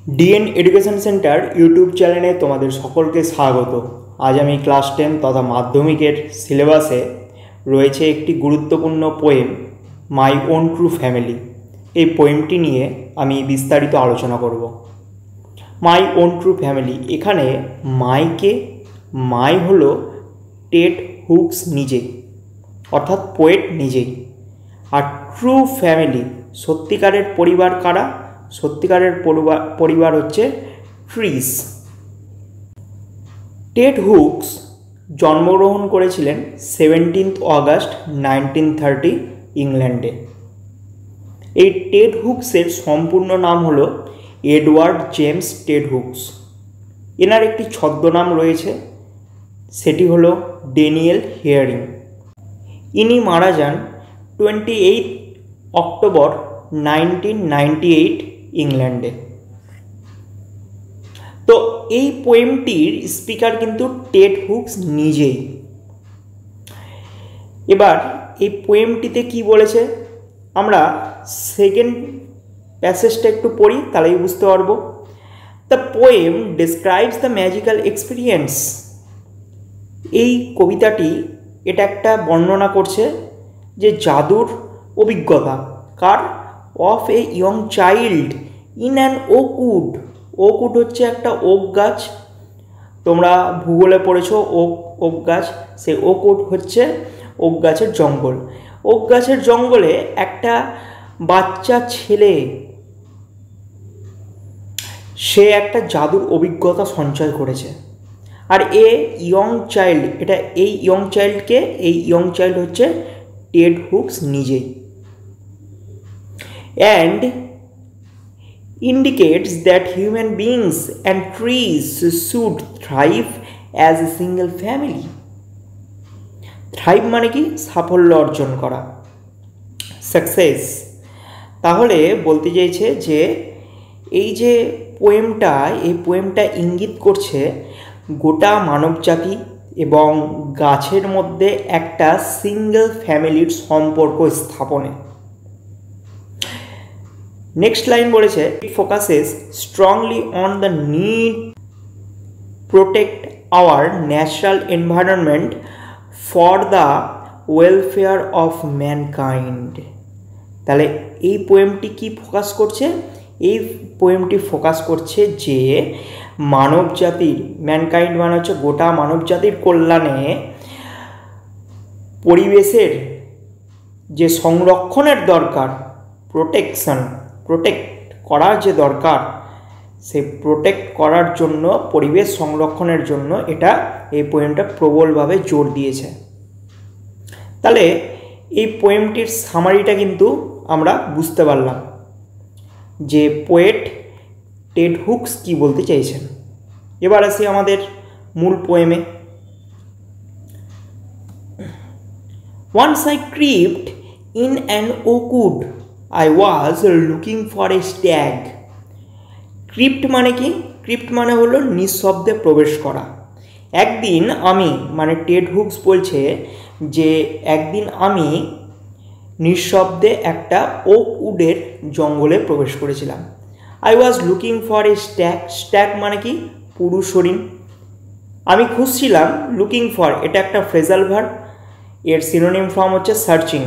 DNA education centre YouTube চ্যানেলে তোমাদের সকলকে স্বাগত। আজ আমি ক্লাস 10 তথা মাধ্যমিকের সিলেবাসে রয়েছে একটি গুরুত্বপূর্ণ পোয়েম মাই ওন ট্রু ফ্যামিলি। এই পোয়েমটি নিয়ে আমি বিস্তারিত আলোচনা করব। মাই ওন ট্রু ফ্যামিলি, এখানে মাই হলো টেড হুকস নিজে, অর্থাৎ পোয়েট নিজেই। আর ট্রু ফ্যামিলি, সত্যিকারের পরিবার কারা? সত্যিকারের পরিবার হচ্ছে ট্রিস। টেড হুকস জন্মগ্রহণ করেছিলেন 17 অগাস্ট 1930 ইংল্যান্ডে। এই টেড হুকসের সম্পূর্ণ নাম হলো এডওয়ার্ড জেমস টেড হুকস। এনার একটি ছদ্মনাম রয়েছে, সেটি হলো ড্যানিয়েল হেয়ারিং। ইনি মারা যান 28 অক্টোবর 1998 ইংল্যান্ডে। তো এই পোয়েমটির স্পিকার কিন্তু টেড হুকস নিজেই। এবার এই পোয়েমটিতে কি বলেছে আমরা সেকেন্ড প্যাসেজটা একটু পড়ি, তাহলেই বুঝতে পারবো। The poem describes the magical experience. এই কবিতাটি এটা একটা বর্ণনা করছে যে জাদুর অভিজ্ঞতা কার? Of a young child in an oak wood হচ্ছে একটা ওক গাছ, তোমরা ভূগোলে পড়েছো ওক গাছ। সেই ওক উড হচ্ছে ওক গাছের জঙ্গল। ওক গাছের জঙ্গলে একটা বাচ্চা ছেলে, সে একটা জাদুর অভিজ্ঞতা সঞ্চয় করেছে। আর ইয়ং চাইল্ড, এই ইয়ং চাইল্ড হচ্ছে টেড হুকস নিজেই। and indicates that human beings and trees should thrive as a single family. thrive মানে কি? সাফল্য অর্জন করা, সাকসেস। তাহলে বলতে চাইছে যে এই যে পোয়েমটা ইঙ্গিত করছে গোটা মানবজাতি এবং গাছের মধ্যে একটা সিঙ্গেল ফ্যামিলির সম্পর্ক স্থাপনে। নেক্সট লাইন বলেছে, it focuses strongly on the need protect our natural environment for the welfare of mankind. তাহলে এই পোয়েমটি কি ফোকাস করছে? এই পোয়েমটি ফোকাস করছে যে মানব জাতির, ম্যানকাইন্ড মানে হচ্ছে গোটা মানব জাতির কল্যাণে পরিবেশের যে সংরক্ষণের দরকার, প্রোটেক্ট করার যে দরকার, সেই প্রোটেক্ট করার জন্য, পরিবেশ সংরক্ষণের জন্য এই পোয়েমটা প্রবলভাবে জোর দিয়েছে। তাহলে এই পোয়েমটির সামারিটা কিন্তু আমরা বুঝতে পারলাম যে পোয়েট টেড হুকস কি বলতে চাইছেন। এবার আসি আমাদের মূল পোয়েমে। Once I crept in an oak wood, I was looking for a stag. Crypt মানে কি? ক্রিপ্ট মানে হলো নিঃশব্দে প্রবেশ করা। একদিন আমি, মানে টেড হুকস বলছে যে একদিন আমি নিঃশব্দে একটা ওক উডের জঙ্গলে প্রবেশ করেছিলাম। I was looking for A stag মানে কি? পুরুষ হরিণ। আমি খুঁজছিলাম, লুকিং ফর এটা একটা ফ্রেজাল ভার্ব, এর সিনোনিম ফর্ম হচ্ছে সার্চিং,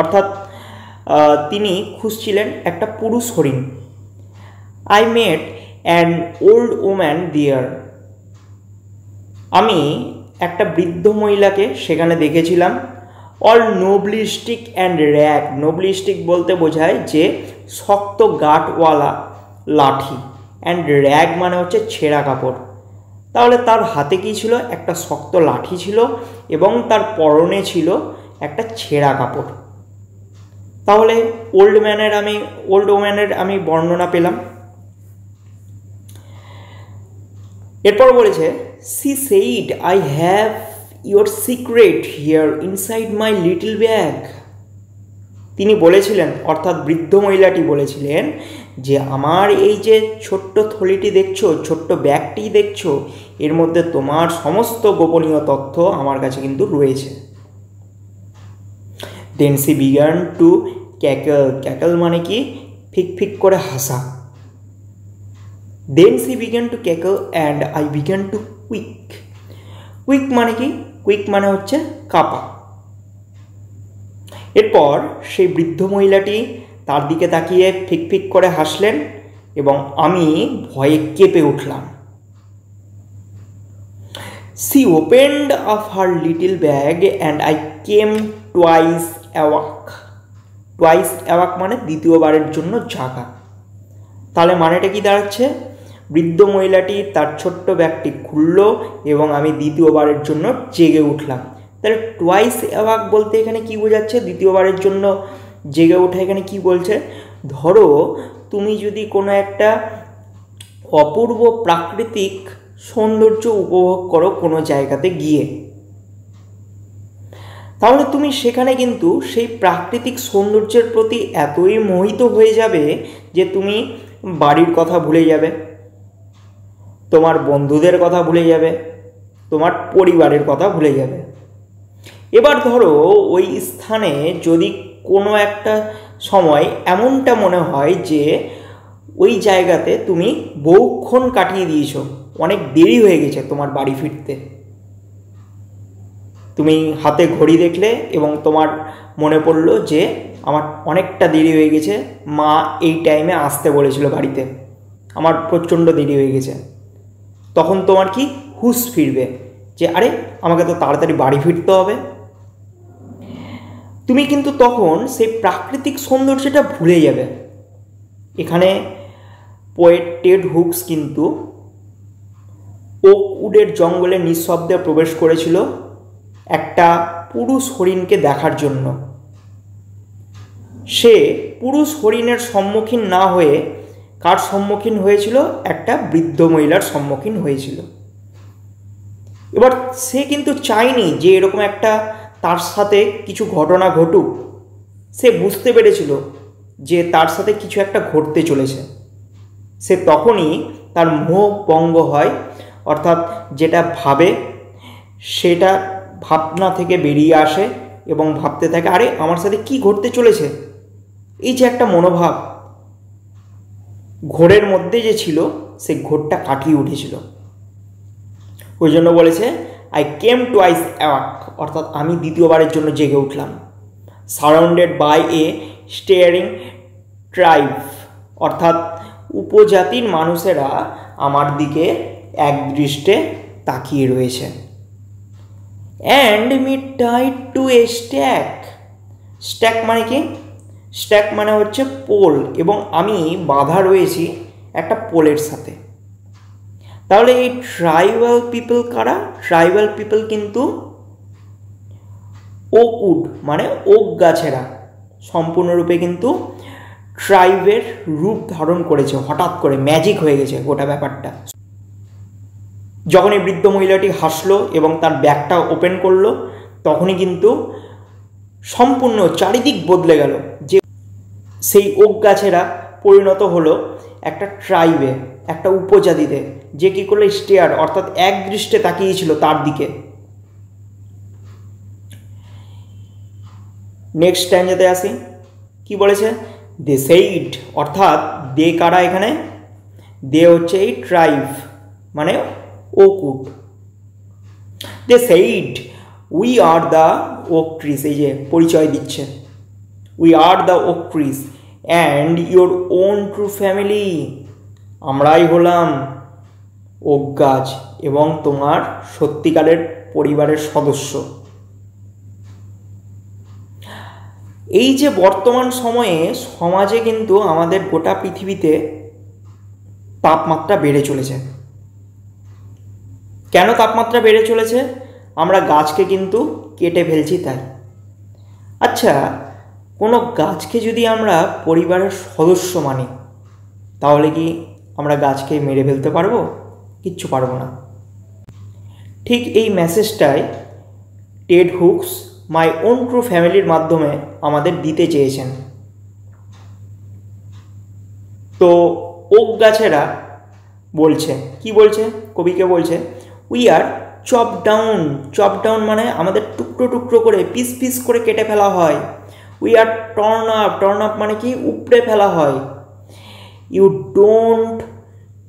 অর্থাৎ তিনি খুঁজছিলেন একটা পুরুষ হরিণ। I met an old woman there. আমি একটা বৃদ্ধ মহিলাকে সেখানে দেখেছিলাম। All knobblestick and rag. Knobblestick বলতে বোঝায় যে শক্ত গাঁটওয়ালা লাঠি, অ্যান্ড র্যাগ মানে হচ্ছে ছেঁড়া কাপড়। তাহলে তার হাতে কি ছিল? একটা শক্ত লাঠি ছিল এবং তার পরনে ছিল একটা ছেঁড়া কাপড়। তাহলে ওল্ড ওম্যানের আমি বর্ণনা পেলাম। এরপর বলেছে, C said I have your secret here inside my little bag. তিনি বলেছিলেন, অর্থাৎ বৃদ্ধ মহিলাটি বলেছিলেন যে আমার এই যে ছোট্ট থলিটি দেখছো, ছোট্ট ব্যাগটি দেখছো, এর মধ্যে তোমার সমস্ত গোপনীয় তথ্য আমার কাছে কিন্তু রয়েছে। Then she began to cackle. Cackle মানে কি? ফিক ফিক করে হাসা। Then she began to cackle and I began to quake. Quake মানে কি? কুইক মানে হচ্ছে কাঁপা। এরপর সেই বৃদ্ধ মহিলাটি তার দিকে তাকিয়ে ফিক ফিক করে হাসলেন এবং আমি ভয়ে কেঁপে উঠলাম। She opened up her little bag and I came twice awake. Twice awake মানে দ্বিতীয়বারের জন্য জাগা। তাহলে মানেটা কি দাঁড়াচ্ছে? বৃদ্ধ মহিলাটি তার ছোট্ট ব্যাগটি খুলল এবং আমি দ্বিতীয়বারের জন্য জেগে উঠলাম। তাহলে টুয়াইস অ্যাওয়াক বলতে এখানে কি বোঝাচ্ছে? দ্বিতীয়বারের জন্য জেগে ওঠা। এখানে কি বলছে? ধরো তুমি যদি কোনো একটা অপূর্ব প্রাকৃতিক সৌন্দর্য উপভোগ করো কোনো জায়গাতে গিয়ে, তাহলে তুমি সেখানে কিন্তু সেই প্রাকৃতিক সৌন্দর্যের প্রতি এতই মোহিত হয়ে যাবে যে তুমি বাড়ির কথা ভুলে যাবে, তোমার বন্ধুদের কথা ভুলে যাবে, তোমার পরিবারের কথা ভুলে যাবে। এবার ধরো ওই স্থানে যদি কোনো একটা সময় এমনটা মনে হয় যে ওই জায়গাতে তুমি বহুক্ষণ কাটিয়ে দিয়েছো, অনেক দেরি হয়ে গেছে তোমার বাড়ি ফিরতে, তুমি হাতে ঘড়ি দেখলে এবং তোমার মনে পড়লো যে আমার অনেকটা দেরি হয়ে গেছে, মা এই টাইমে আসতে বলেছিল বাড়িতে, আমার প্রচণ্ড দেরি হয়ে গেছে। তখন তোমার কি হুঁশ ফিরবে যে আরে আমাকে তো তাড়াতাড়ি বাড়ি ফিরতে হবে। তুমি কিন্তু তখন সেই প্রাকৃতিক সৌন্দর্যটা ভুলে যাবে। এখানে পোয়েট টেড হুকস কিন্তু ওকউডের জঙ্গলে নিঃশব্দে প্রবেশ করেছিল একটা পুরুষ হরিণকে দেখার জন্য। সে পুরুষ হরিণের সম্মুখীন না হয়ে কার সম্মুখীন হয়েছিল? একটা বৃদ্ধ মহিলার সম্মুখীন হয়েছিল। এবার সে কিন্তু চায়নি যে এরকম একটা তার সাথে কিছু ঘটনা ঘটুক। সে বুঝতে পেরেছিল যে তার সাথে কিছু একটা ঘটতে চলেছে। সে তখনই তার মোহভঙ্গ হয়, অর্থাৎ যেটা ভাবে সেটা ভাবনা থেকে বেরিয়ে আসে এবং ভাবতে থাকে আরে আমার সাথে কি ঘটতে চলেছে। এই যে একটা মনোভাব ঘোরের মধ্যে যে ছিল, সে ঘোরটা কাটিয়ে উঠেছিল। ওই জন্য বলেছে আই কেম টুয়াইস অ্যাওয়াক, অর্থাৎ আমি দ্বিতীয়বারের জন্য জেগে উঠলাম। Surrounded by a staring tribe, অর্থাৎ উপজাতির মানুষেরা আমার দিকে একদৃষ্টে তাকিয়ে রয়েছে। And me tied to a stack. Stack মানে কি? স্ট্যাক মানে হচ্ছে পোল, এবং আমি বাঁধা রয়েছি একটা পোলের সাথে। তাহলে এই ট্রাইবাল পিপল কারা? ট্রাইবাল পিপল কিন্তু ওকউড মানে ওক গাছেরা সম্পূর্ণরূপে কিন্তু ট্রাইবের রূপ ধারণ করেছে। হঠাৎ করে ম্যাজিক হয়ে গেছে গোটা ব্যাপারটা। যখন এই বৃদ্ধ মহিলাটি হাসলো এবং তার ব্যাগটা ওপেন করলো, তখনই কিন্তু সম্পূর্ণ চারিদিক বদলে গেল। যে সেই ওক গাছেরা পরিণত হলো একটা ট্রাইবে, একটা উপজাতিতে, যে কী করলো? স্টেয়ার, অর্থাৎ একদৃষ্টে তাকিয়েছিল তার দিকে। নেক্সট টাইম যেতে আসি, কি বলেছে? দে সেইড, অর্থাৎ দে কারা এখানে? দে হচ্ছে এই ট্রাইব মানে Oakwood. They said we are the oak trees, এই যে পরিচয় দিচ্ছে, we are the oak trees and your own true family, আমরাই হলাম ওক গাছ এবং তোমার সত্যিকারের পরিবারের সদস্য। এই যে বর্তমান সময়ে সমাজে কিন্তু আমাদের গোটা পৃথিবীতে তাপমাত্রা বেড়ে চলেছে। কেন তাপমাত্রা বেড়ে চলেছে? আমরা গাছকে কিন্তু কেটে ফেলছি তাই। আচ্ছা, কোনো গাছকে যদি আমরা পরিবারের সদস্য মানি, তাহলে কি আমরা গাছকে মেরে ফেলতে পারবো? কিচ্ছু পারবো না। ঠিক এই মেসেজটাই Ted Hughes my own true ফ্যামিলির মাধ্যমে আমাদের দিতে চেয়েছেন। তো ওক গাছেরা বলছে, কি বলছে? কবিকে বলছে we are chop down. Chop down মানে আমাদের টুকরো টুকরো করে পিস পিস করে কেটে ফেলা হয়। We are torn up. Torn up মানে কি? উপড়ে ফেলা হয়। You don't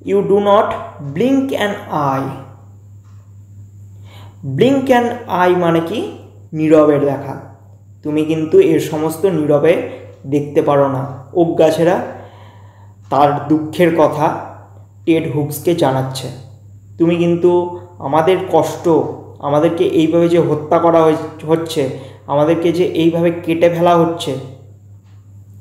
you do not blink an eye. Blink an eye মানে কি? নীরবের দেখা। তুমি কিন্তু এর সমস্ত নীরবে দেখতে পারো না। ওক গাছেরা তার দুঃখের কথা টেড হুকসকে জানাচ্ছে। তুমি কিন্তু আমাদের কষ্ট, আমাদেরকে এইভাবে যে হত্যা করা হচ্ছে, আমাদেরকে যে এইভাবে কেটে ফেলা হচ্ছে,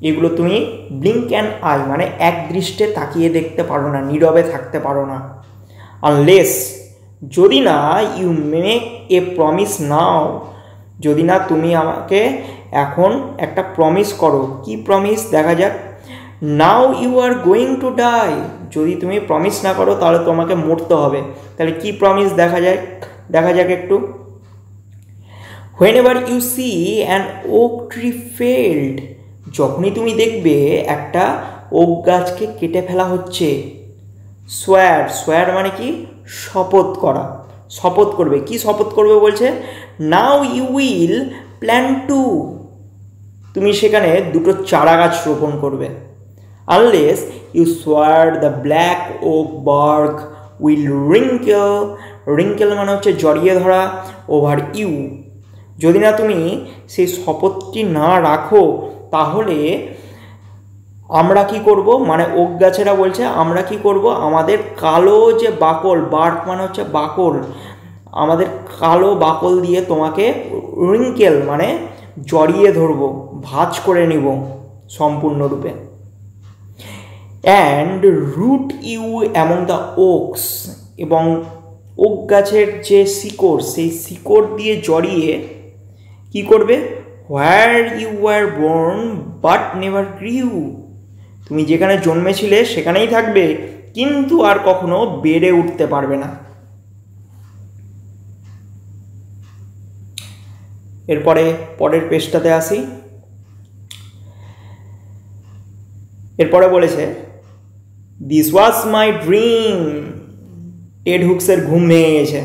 এগুলো তুমি ব্লিঙ্ক অ্যান্ড আই মানে এক দৃষ্টে তাকিয়ে দেখতে পারো না, নীরবে থাকতে পারো না। আনলেস, যদি না you make a promise now, যদি না তুমি আমাকে এখন একটা প্রমিস করো। কি প্রমিস? দেখা যাক। Now you are going to die, যদি তুমি প্রমিস না করো তাহলে তোমাকে মরতে হবে। তাহলে কি প্রমিস দেখা যাক একটু। Whenever you see an oak tree felled, যখনই তুমি দেখবে একটা ওক গাছকে কেটে ফেলা হচ্ছে, সোয়ার, সোয়ার মানে কি? শপথ করা, শপথ করবে। কি শপথ করবে বলছে? Now you will plan to, তুমি সেখানে দুটো চারা গাছ রোপণ করবে। Unless you swear the black oak bark will wrinkle, wrinkle মানে হচ্ছে জড়িয়ে ধরা, ওভার ইউ, যদি না তুমি সেই শপথটি না রাখো তাহলে আমরা কি করব, মানে ওক গাছেরা বলছে আমরা কি করব, আমাদের কালো যে বাকল, বার্ক মানে হচ্ছে বাকল, আমাদের কালো বাকল দিয়ে তোমাকে রিঙ্কেল মানে জড়িয়ে ধরবো, ভাঁজ করে নিব সম্পূর্ণরূপে। And root you among the oaks, এবং ওক গাছের যে শিকড়, সেই শিকড় দিয়ে জড়িয়ে কি করবে? Where you were born but never grew, তুমি যেখানে জন্মেছিলে সেখানেই থাকবে কিন্তু আর কখনো বেড়ে উঠতে পারবে না। এরপরে পরের পেজটাতে আসি। এরপরে বলেছে this was my dream, Ted হুকসের ঘুম ভেঙে গেছে।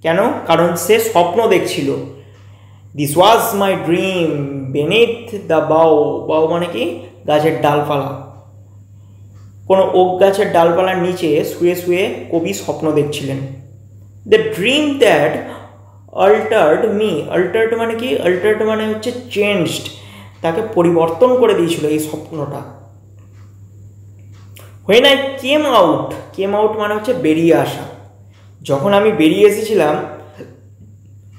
কেন? কারণ সে স্বপ্ন দেখছিল। This was my dream beneath the bough, bough মানে কি? গাছের ডালপালা। কোনো ওক গাছের ডালপালার নিচে শুয়ে শুয়ে কবি স্বপ্ন দেখছিলেন। The dream that altered me, altered মানে কি? অল্টার্ড মানে হচ্ছে চেঞ্জড, তাকে পরিবর্তন করে দিয়েছিল এই স্বপ্নটা। When I came out, came out মানে হচ্ছে বেরিয়ে আসা, যখন আমি বেরিয়ে এসেছিলাম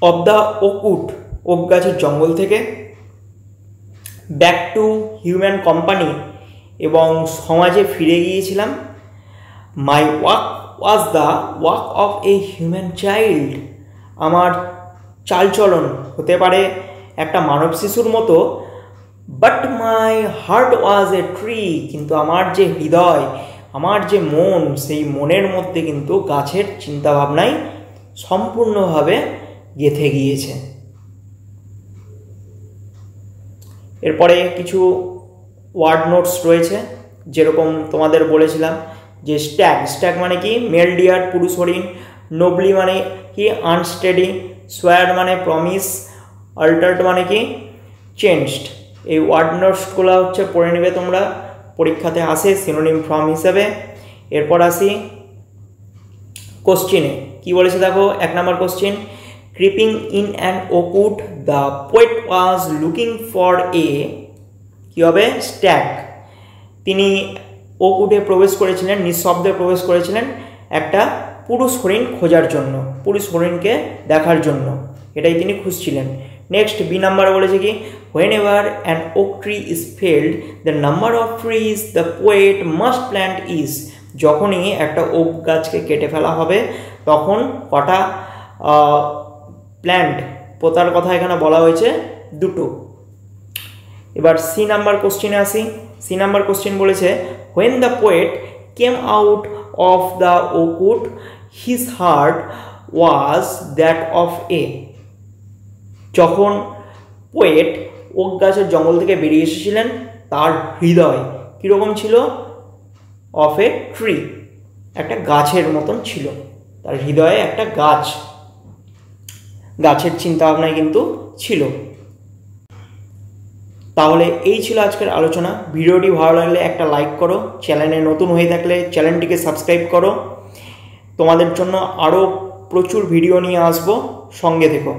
অফ দ্য ওকউড, ওক গাছের জঙ্গল থেকে, ব্যাক টু হিউম্যান কোম্পানি, এবং সমাজে ফিরে গিয়েছিলাম। My walk was the walk of a human child, আমার চালচলন হতে পারে একটা মানব শিশুর মতো। But my heart was a tree, কিন্তু আমার যে হৃদয়, আমার যে মন, সেই মনের মধ্যে কিন্তু গাছের চিন্তাভাবনাই সম্পূর্ণভাবে গেঁথে গিয়েছে। এরপরে কিছু ওয়ার্ড নোটস রয়েছে, যেরকম তোমাদের বলেছিলাম যে স্ট্যাগ, স্ট্যাগ মানে কি? মেল ডিয়ার পুরুষ হরিণ, নোবলি মানে কি? আনস্টেডি, সোয়ার মানে প্রমিস, অল্টার্ড মানে কি? চেঞ্জড। এই ওয়ার্ড নোটসগুলো হচ্ছে পড়ে নেবে তোমরা, পরীক্ষাতে আসে সিনোনিম ফর্ম হিসেবে। এরপর আসি কোশ্চিনে, কি বলেছে দেখো। 1 নম্বর question, creeping in an oakwood the poet was looking for a, কি হবে? স্ট্যাগ। তিনি ওকউডে প্রবেশ করেছিলেন, নিঃশব্দে প্রবেশ করেছিলেন একটা পুরুষ হরিণ খোঁজার জন্য, পুরুষ হরিণকে দেখার জন্য, এটাই তিনি খুঁজছিলেন। নেক্সট বি নাম্বার বলেছে কি? When ever an oak tree is felt the number of trees the poet must plant is, যখনই একটা ওক গাছকে কেটে ফেলা হবে তখন কটা প্ল্যান্ট পোতার কথা এখানে বলা হয়েছে? 2টো। এবার সি নাম্বার কোশ্চেনে আসি। সি নাম্বার কোশ্চেন বলেছে when the poet came out of the oakwood his heart was that of a, যখন পোয়েট ওক গাছের জঙ্গল থেকে বেরিয়ে এসেছিলেন তার হৃদয় কীরকম ছিল? অফ এ ট্রি, একটা গাছের মতন ছিল, তার হৃদয়ে একটা গাছের চিন্তাভাবনায় কিন্তু ছিল। তাহলে এই ছিল আজকের আলোচনা। ভিডিওটি ভালো লাগলে একটা লাইক করো, চ্যানেলে নতুন হয়ে থাকলে চ্যানেলটিকে সাবস্ক্রাইব করো। তোমাদের জন্য আরও প্রচুর ভিডিও নিয়ে আসবো, সঙ্গে থেকো।